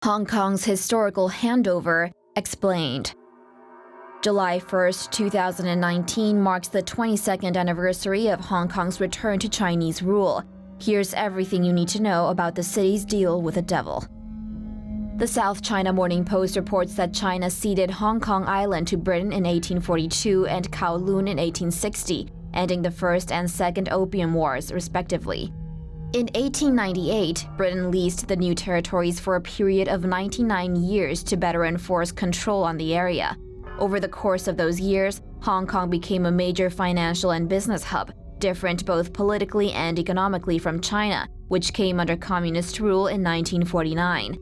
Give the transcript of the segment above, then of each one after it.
Hong Kong's historical handover explained. July 1, 2019 marks the 22nd anniversary of Hong Kong's return to Chinese rule. Here's everything you need to know about the city's deal with the devil. The South China Morning Post reports that China ceded Hong Kong Island to Britain in 1842 and Kowloon in 1860, ending the First and Second Opium Wars, respectively. In 1898, Britain leased the new territories for a period of 99 years to better enforce control on the area. Over the course of those years, Hong Kong became a major financial and business hub, different both politically and economically from China, which came under communist rule in 1949.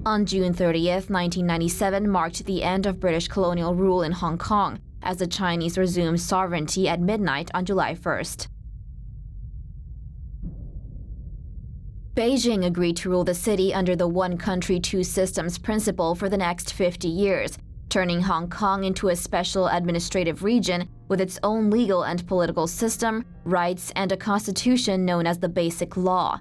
On June 30, 1997 marked the end of British colonial rule in Hong Kong, as the Chinese resumed sovereignty at midnight on July 1st. Beijing agreed to rule the city under the one country, two systems principle for the next 50 years, turning Hong Kong into a special administrative region with its own legal and political system, rights, and a constitution known as the Basic Law.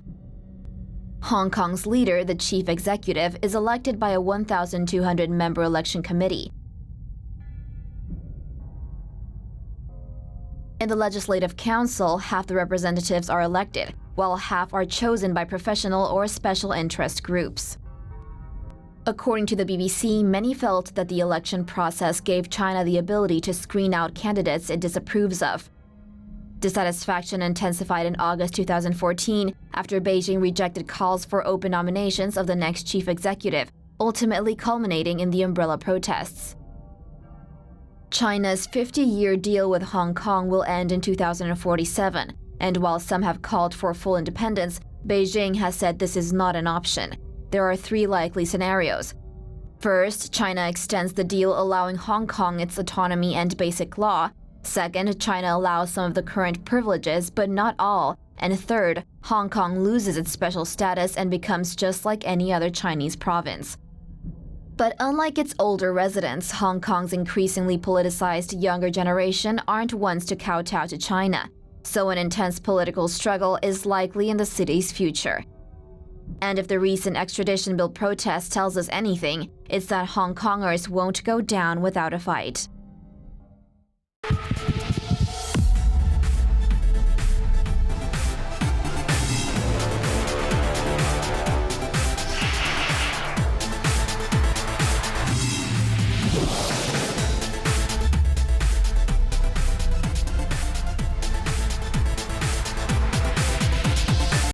Hong Kong's leader, the chief executive, is elected by a 1,200-member election committee. In the Legislative Council, half the representatives are elected, while half are chosen by professional or special interest groups. According to the BBC, many felt that the election process gave China the ability to screen out candidates it disapproves of. Dissatisfaction intensified in August 2014 after Beijing rejected calls for open nominations of the next chief executive, ultimately culminating in the umbrella protests. China's 50-year deal with Hong Kong will end in 2047, and while some have called for full independence, Beijing has said this is not an option. There are three likely scenarios. First, China extends the deal allowing Hong Kong its autonomy and basic law. Second, China allows some of the current privileges, but not all. And third, Hong Kong loses its special status and becomes just like any other Chinese province. But unlike its older residents, Hong Kong's increasingly politicized younger generation aren't ones to kowtow to China. So an intense political struggle is likely in the city's future. And if the recent extradition bill protest tells us anything, it's that Hong Kongers won't go down without a fight.